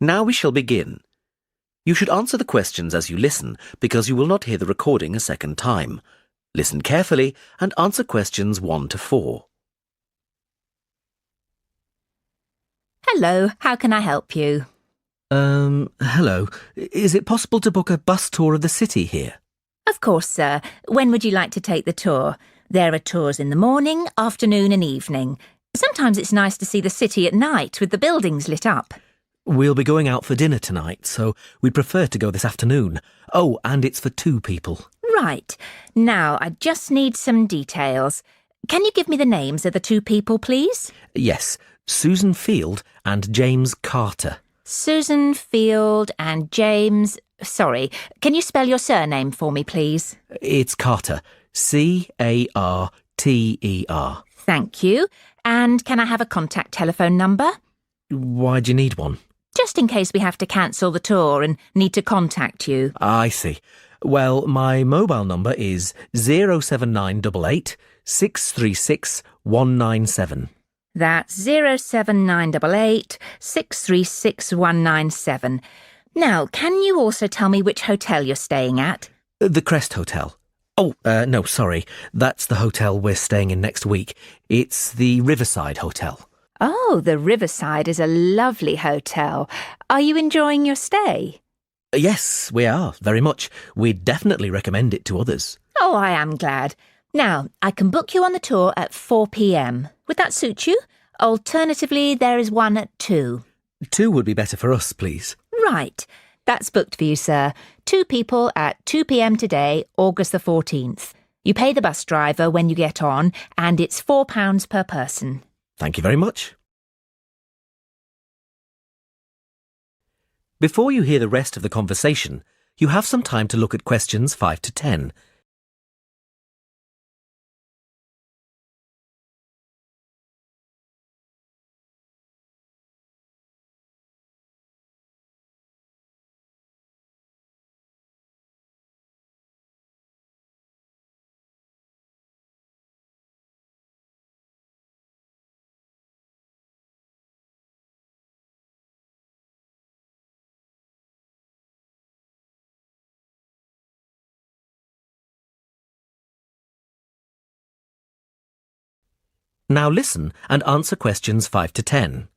Now we shall begin. You should answer the questions as you listen, because you will not hear the recording a second time. Listen carefully and answer questions 1 to 4. Hello, how can I help you? Hello. Is it possible to book a bus tour of the city here? Of course, sir. When would you like to take the tour? There are tours in the morning, afternoon and evening. Sometimes it's nice to see the city at night with the buildings lit up. We'll be going out for dinner tonight, so we'd prefer to go this afternoon. Oh, and it's for 2 people. Right. Now, I just need some details. Can you give me the names of the 2 people, please? Yes, Susan Field and James Carter. Susan Field and James... Sorry, can you spell your surname for me, please? It's Carter. Carter. Thank you. And can I have a contact telephone number? Why do you need one? Just in case we have to cancel the tour and need to contact you. I see. Well, my mobile number is 07988 636 197. That's 07988 636 197. Now, can you also tell me which hotel you're staying at? The Crest Hotel. Oh, no, sorry. That's the hotel we're staying in next week. It's the Riverside Hotel. Oh, the Riverside is a lovely hotel. Are you enjoying your stay? Yes, we are, very much. We'd definitely recommend it to others. Oh, I am glad. Now, I can book you on the tour at 4 p.m. Would that suit you? Alternatively, there is one at 2. 2 would be better for us, please. Right. That's booked for you, sir. 2 people at 2 p.m. today, August the 14th. You pay the bus driver when you get on, and it's £4 per person. Thank you very much. Before you hear the rest of the conversation, you have some time to look at questions 5 to 10. Now listen and answer questions 5 to 10.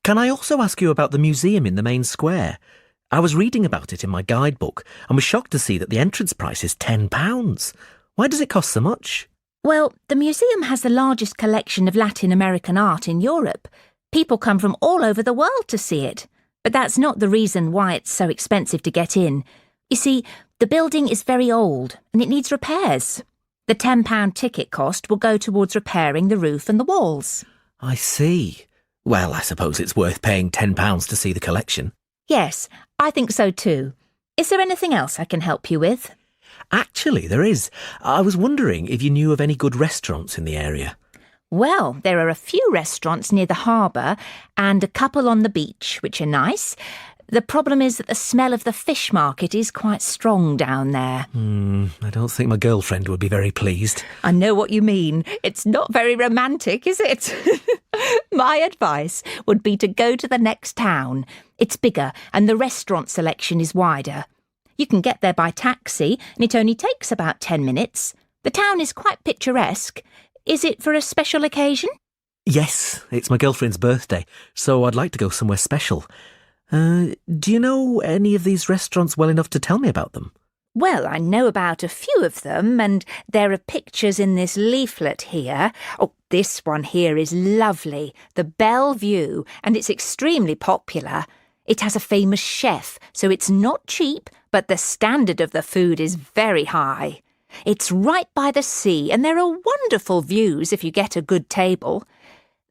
Can I also ask you about the museum in the main square? I was reading about it in my guidebook and was shocked to see that the entrance price is £10. Why does it cost so much? Well, the museum has the largest collection of Latin American art in Europe. People come from all over the world to see it. But that's not the reason why it's so expensive to get in. You see, the building is very old and it needs repairs. The £10 ticket cost will go towards repairing the roof and the walls. I see. Well, I suppose it's worth paying £10 to see the collection. Yes, I think so too. Is there anything else I can help you with? Actually, there is. I was wondering if you knew of any good restaurants in the area. Well, there are a few restaurants near the harbour and a couple on the beach, which are nice. The problem is that the smell of the fish market is quite strong down there. I don't think my girlfriend would be very pleased. I know what you mean. It's not very romantic, is it? My advice would be to go to the next town. It's bigger and the restaurant selection is wider. You can get there by taxi and it only takes about 10 minutes. The town is quite picturesque. Is it for a special occasion? Yes, it's my girlfriend's birthday, so I'd like to go somewhere special. Do you know any of these restaurants well enough to tell me about them? Well, I know about a few of them, and there are pictures in this leaflet here. Oh, this one here is lovely, the Bellevue, and it's extremely popular. It has a famous chef, so it's not cheap, but the standard of the food is very high. It's right by the sea, and there are wonderful views if you get a good table.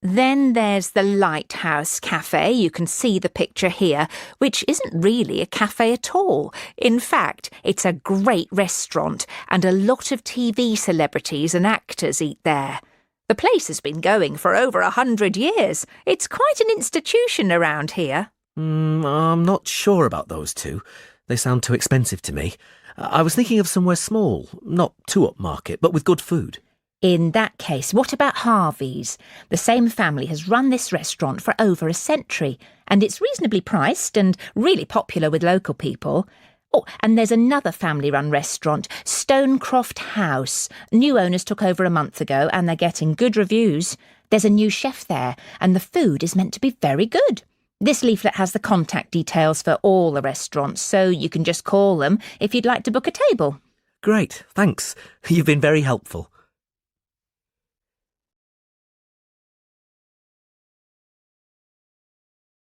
Then there's the Lighthouse Cafe, you can see the picture here, which isn't really a cafe at all. In fact, it's a great restaurant and a lot of TV celebrities and actors eat there. The place has been going for over 100 years. It's quite an institution around here. I'm not sure about those 2. They sound too expensive to me. I was thinking of somewhere small, not too upmarket, but with good food. In that case, what about Harvey's? The same family has run this restaurant for over a century, and it's reasonably priced and really popular with local people. Oh, and there's another family-run restaurant, Stonecroft House. New owners took over a month ago, and they're getting good reviews. There's a new chef there, and the food is meant to be very good. This leaflet has the contact details for all the restaurants, so you can just call them if you'd like to book a table. Great, thanks. You've been very helpful.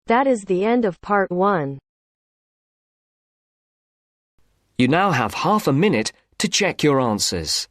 That is the end of part 1. You now have half a minute to check your answers.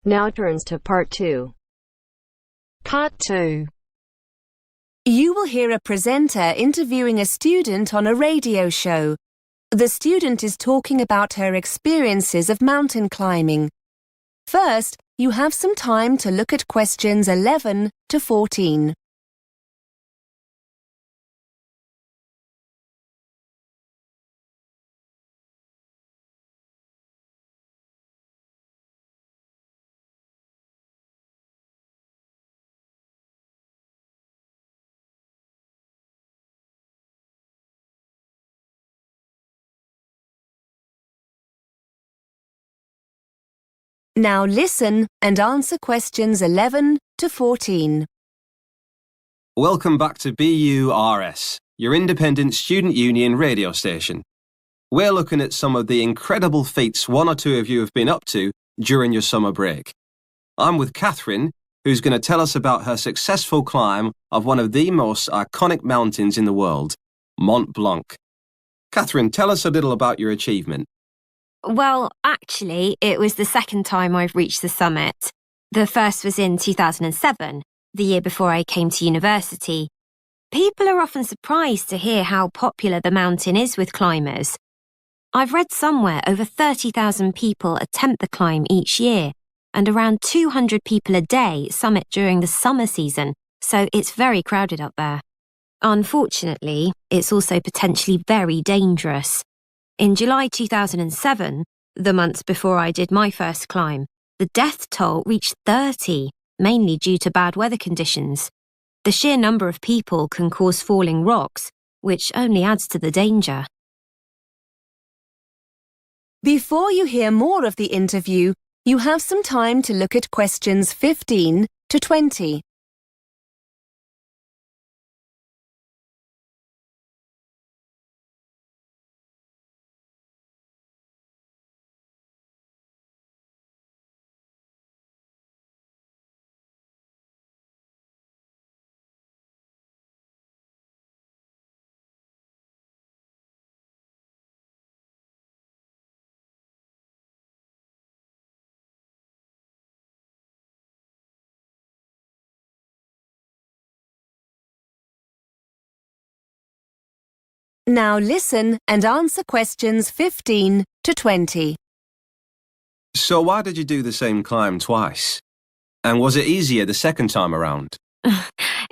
Now turns to part 2. Part 2. You will hear a presenter interviewing a student on a radio show. The student is talking about her experiences of mountain climbing. First, you have some time to look at questions 11 to 14. Now listen and answer questions 11 to 14. Welcome back to BURS, your independent student union radio station. We're looking at some of the incredible feats one or two of you have been up to during your summer break. I'm with Catherine, who's going to tell us about her successful climb of one of the most iconic mountains in the world, Mont Blanc. Catherine, tell us a little about your achievement. Well, actually, it was the second time I've reached the summit. The first was in 2007, the year before I came to university. People are often surprised to hear how popular the mountain is with climbers. I've read somewhere over 30,000 people attempt the climb each year, and around 200 people a day summit during the summer season, so it's very crowded up there. Unfortunately, it's also potentially very dangerous. In July 2007, the month before I did my first climb, the death toll reached 30, mainly due to bad weather conditions. The sheer number of people can cause falling rocks, which only adds to the danger. Before you hear more of the interview, you have some time to look at questions 15 to 20. Now listen and answer questions 15 to 20. So why did you do the same climb twice? And was it easier the second time around?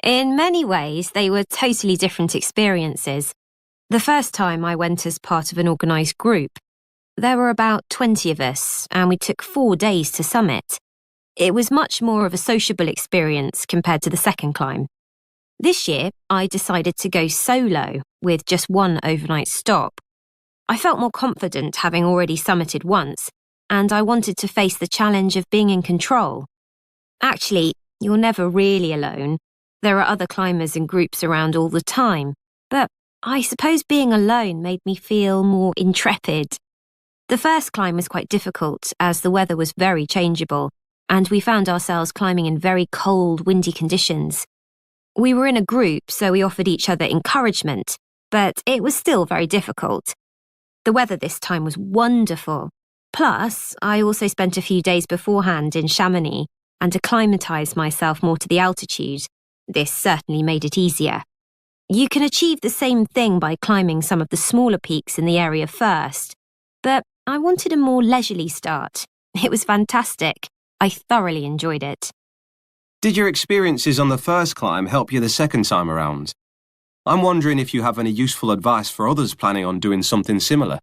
In many ways, they were totally different experiences. The first time I went as part of an organised group. There were about 20 of us, and we took 4 days to summit. It was much more of a sociable experience compared to the second climb. This year, I decided to go solo with just one overnight stop. I felt more confident having already summited once, and I wanted to face the challenge of being in control. Actually, you're never really alone. There are other climbers and groups around all the time, but I suppose being alone made me feel more intrepid. The first climb was quite difficult as the weather was very changeable, and we found ourselves climbing in very cold, windy conditions. We were in a group, so we offered each other encouragement, but it was still very difficult. The weather this time was wonderful. Plus, I also spent a few days beforehand in Chamonix and acclimatised myself more to the altitude. This certainly made it easier. You can achieve the same thing by climbing some of the smaller peaks in the area first, but I wanted a more leisurely start. It was fantastic. I thoroughly enjoyed it. Did your experiences on the first climb help you the second time around? I'm wondering if you have any useful advice for others planning on doing something similar.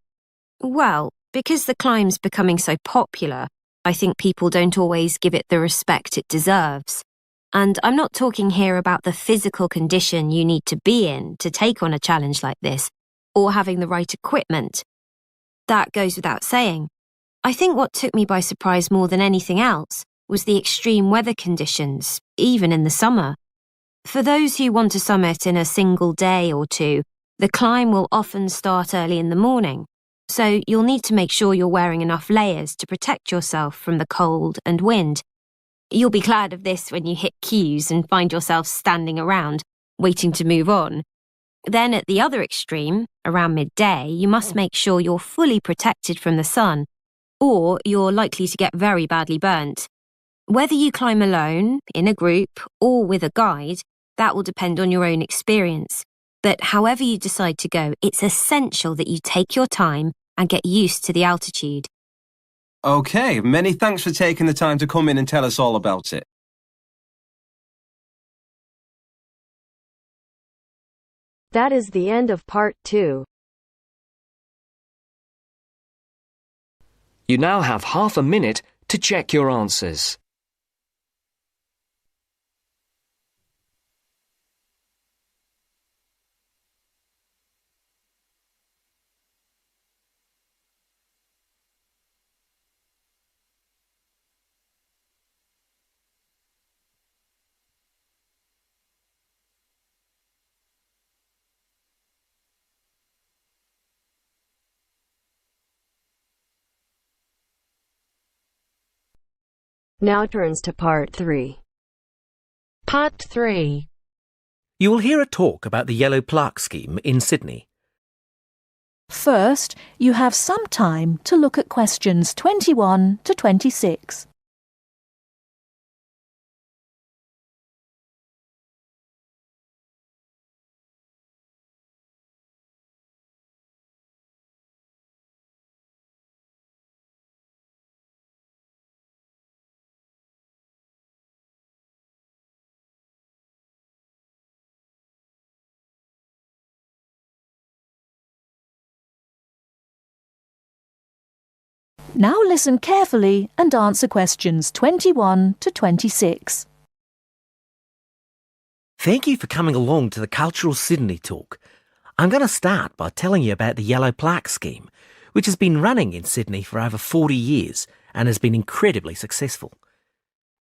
Well, because the climb's becoming so popular, I think people don't always give it the respect it deserves. And I'm not talking here about the physical condition you need to be in to take on a challenge like this, or having the right equipment. That goes without saying. I think what took me by surprise more than anything else was the extreme weather conditions, even in the summer. For those who want to summit in a single day or two, the climb will often start early in the morning, so you'll need to make sure you're wearing enough layers to protect yourself from the cold and wind. You'll be glad of this when you hit queues and find yourself standing around, waiting to move on. Then at the other extreme, around midday, you must make sure you're fully protected from the sun, or you're likely to get very badly burnt. Whether you climb alone, in a group, or with a guide, that will depend on your own experience. But however you decide to go, it's essential that you take your time and get used to the altitude. OK, many thanks for taking the time to come in and tell us all about it. That is the end of part 2. You now have half a minute to check your answers. Now turns to part 3. Part 3. You will hear a talk about the Yellow Plaque scheme in Sydney. First, you have some time to look at questions 21 to 26. Now listen carefully and answer questions 21 to 26. Thank you for coming along to the Cultural Sydney talk. I'm going to start by telling you about the Yellow Plaque scheme, which has been running in Sydney for over 40 years and has been incredibly successful.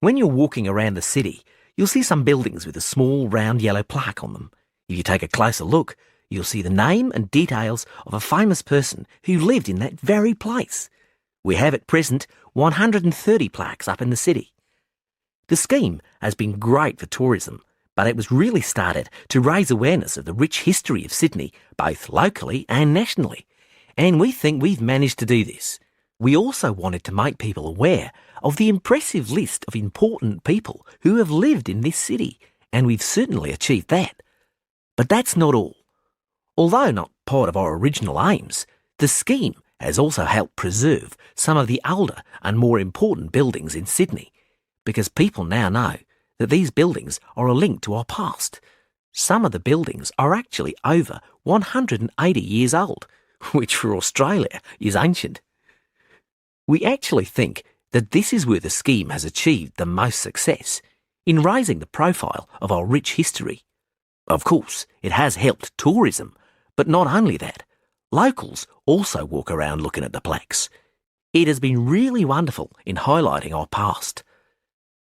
When you're walking around the city, you'll see some buildings with a small round yellow plaque on them. If you take a closer look, you'll see the name and details of a famous person who lived in that very place. We have at present 130 plaques up in the city. The scheme has been great for tourism, but it was really started to raise awareness of the rich history of Sydney, both locally and nationally. And we think we've managed to do this. We also wanted to make people aware of the impressive list of important people who have lived in this city, and we've certainly achieved that. But that's not all. Although not part of our original aims, the scheme has also helped preserve some of the older and more important buildings in Sydney, because people now know that these buildings are a link to our past. Some of the buildings are actually over 180 years old, which for Australia is ancient. We actually think that this is where the scheme has achieved the most success, in raising the profile of our rich history. Of course, it has helped tourism, but not only that. Locals also walk around looking at the plaques. It has been really wonderful in highlighting our past.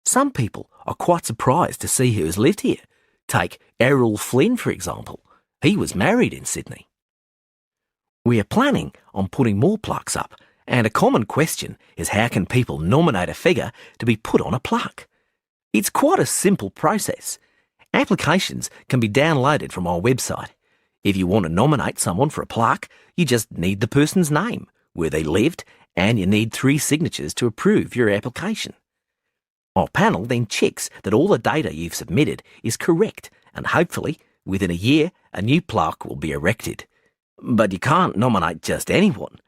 Some people are quite surprised to see who has lived here. Take Errol Flynn, for example. He was married in Sydney. We are planning on putting more plaques up, and a common question is how can people nominate a figure to be put on a plaque? It's quite a simple process. Applications can be downloaded from our website. If you want to nominate someone for a plaque, you just need the person's name, where they lived, and you need 3 signatures to approve your application. Our panel then checks that all the data you've submitted is correct, and hopefully, within a year, a new plaque will be erected. But you can't nominate just anyone.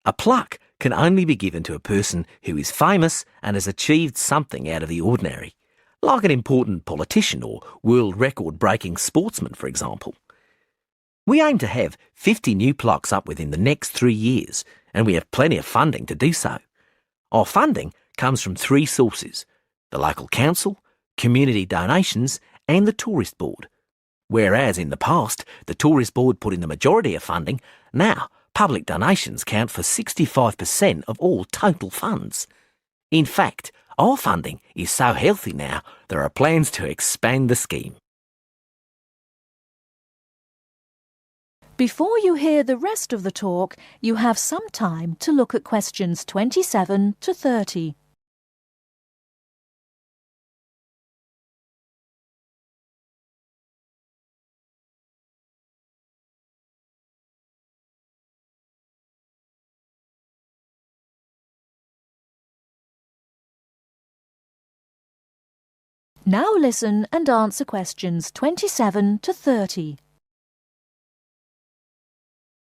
A plaque can only be given to a person who is famous and has achieved something out of the ordinary, like an important politician or world record-breaking sportsman, for example. We aim to have 50 new plaques up within the next 3 years, and we have plenty of funding to do so. Our funding comes from 3 sources: the local council, community donations, and the Tourist Board. Whereas in the past, the Tourist Board put in the majority of funding, now public donations count for 65% of all total funds. In fact, our funding is so healthy now, there are plans to expand the scheme. Before you hear the rest of the talk, you have some time to look at questions 27 to 30. Now listen and answer questions 27 to 30.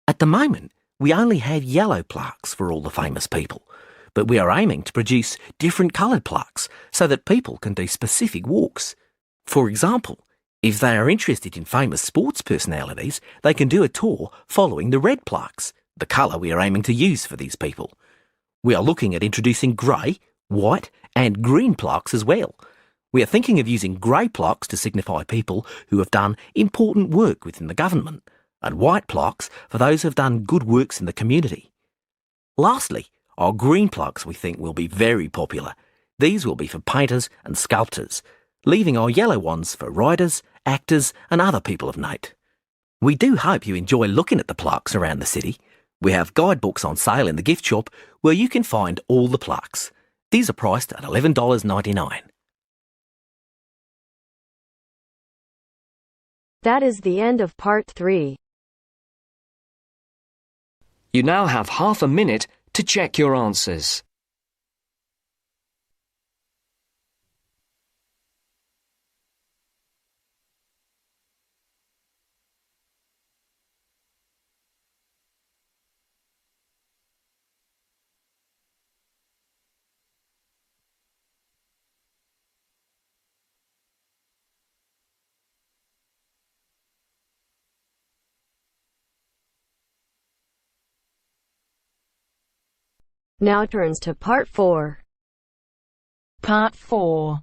At the moment, we only have yellow plaques for all the famous people, but we are aiming to produce different coloured plaques so that people can do specific walks. For example, if they are interested in famous sports personalities, they can do a tour following the red plaques, the colour we are aiming to use for these people. We are looking at introducing grey, white and green plaques as well. We are thinking of using grey plaques to signify people who have done important work within the government, and white plaques for those who have done good works in the community. Lastly, our green plaques we think will be very popular. These will be for painters and sculptors, leaving our yellow ones for writers, actors and other people of note. We do hope you enjoy looking at the plaques around the city. We have guidebooks on sale in the gift shop where you can find all the plaques. These are priced at $11.99. That is the end of part 3. You now have half a minute to check your answers. Now turns to part 4. Part 4.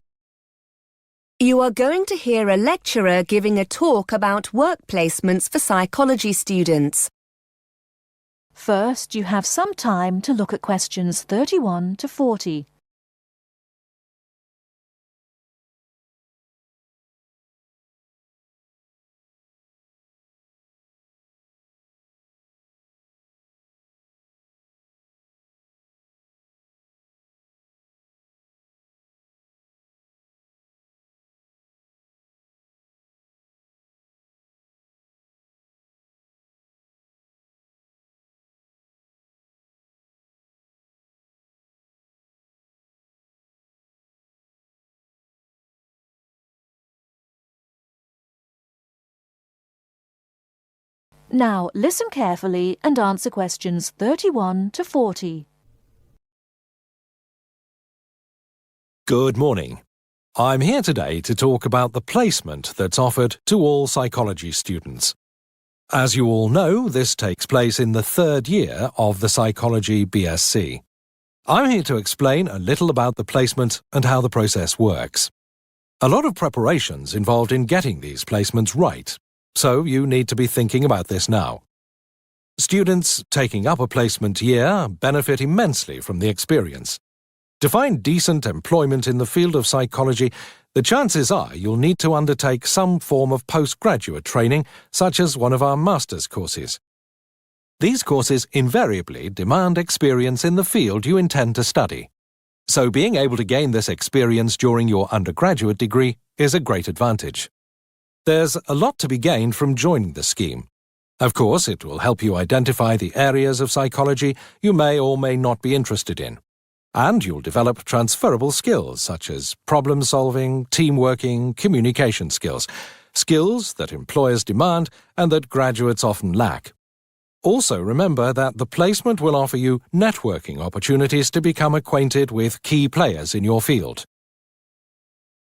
You are going to hear a lecturer giving a talk about work placements for psychology students. First, you have some time to look at questions 31 to 40. Now listen carefully and answer questions 31 to 40. Good morning. I'm here today to talk about the placement that's offered to all psychology students. As you all know, this takes place in the 3rd year of the Psychology BSc. I'm here to explain a little about the placement and how the process works. A lot of preparation's involved in getting these placements right, so you need to be thinking about this now. Students taking up a placement year benefit immensely from the experience. To find decent employment in the field of psychology, the chances are you'll need to undertake some form of postgraduate training, such as one of our master's courses. These courses invariably demand experience in the field you intend to study. So being able to gain this experience during your undergraduate degree is a great advantage. There's a lot to be gained from joining the scheme. Of course, it will help you identify the areas of psychology you may or may not be interested in. And you'll develop transferable skills such as problem solving, team working, communication skills. Skills that employers demand and that graduates often lack. Also remember that the placement will offer you networking opportunities to become acquainted with key players in your field.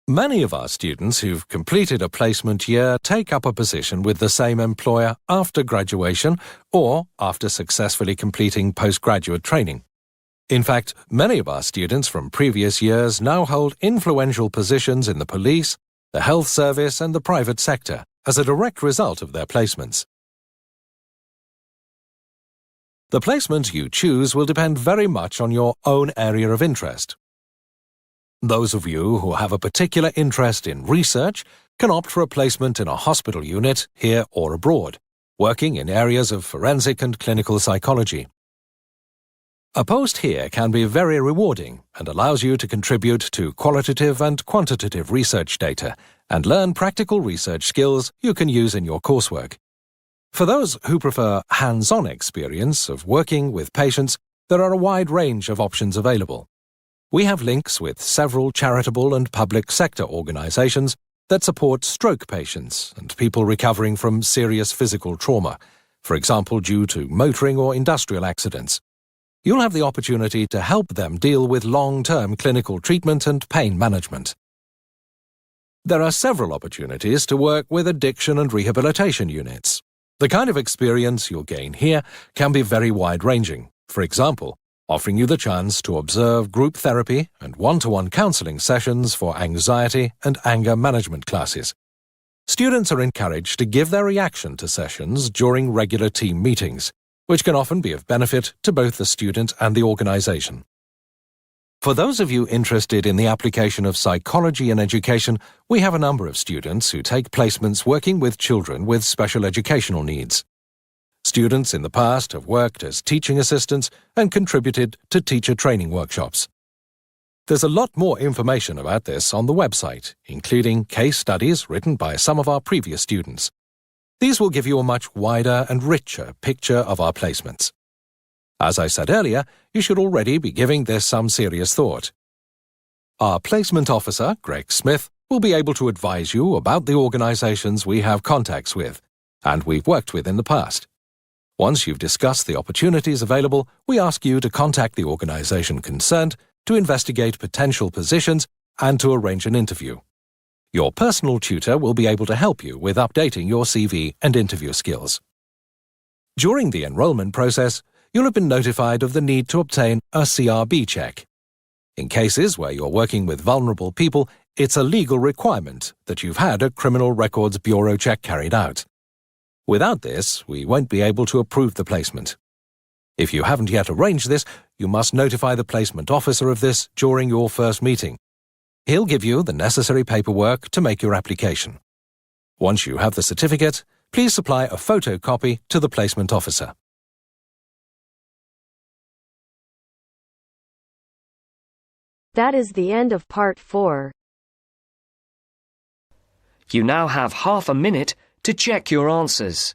Many of our students who've completed a placement year take up a position with the same employer after graduation or after successfully completing postgraduate training. In fact, many of our students from previous years now hold influential positions in the police, the health service and the private sector as a direct result of their placements. The placement you choose will depend very much on your own area of interest. Those of you who have a particular interest in research can opt for a placement in a hospital unit, here or abroad, working in areas of forensic and clinical psychology. A post here can be very rewarding and allows you to contribute to qualitative and quantitative research data and learn practical research skills you can use in your coursework. For those who prefer hands-on experience of working with patients, there are a wide range of options available. We have links with several charitable and public sector organizations that support stroke patients and people recovering from serious physical trauma, for example due to motoring or industrial accidents. You'll have the opportunity to help them deal with long-term clinical treatment and pain management. There are several opportunities to work with addiction and rehabilitation units. The kind of experience you'll gain here can be very wide-ranging. For example, offering you the chance to observe group therapy and one-to-one counseling sessions for anxiety and anger management classes. Students are encouraged to give their reaction to sessions during regular team meetings, which can often be of benefit to both the student and the organization. For those of you interested in the application of psychology in education, we have a number of students who take placements working with children with special educational needs. Students in the past have worked as teaching assistants and contributed to teacher training workshops. There's a lot more information about this on the website, including case studies written by some of our previous students. These will give you a much wider and richer picture of our placements. As I said earlier, you should already be giving this some serious thought. Our placement officer, Greg Smith, will be able to advise you about the organizations we have contacts with and we've worked with in the past. Once you've discussed the opportunities available, we ask you to contact the organization concerned to investigate potential positions and to arrange an interview. Your personal tutor will be able to help you with updating your CV and interview skills. During the enrollment process, you'll have been notified of the need to obtain a CRB check. In cases where you're working with vulnerable people, it's a legal requirement that you've had a Criminal Records Bureau check carried out. Without this, we won't be able to approve the placement. If you haven't yet arranged this, you must notify the placement officer of this during your first meeting. He'll give you the necessary paperwork to make your application. Once you have the certificate, please supply a photocopy to the placement officer. That is the end of part 4. You now have half a minute to check your answers.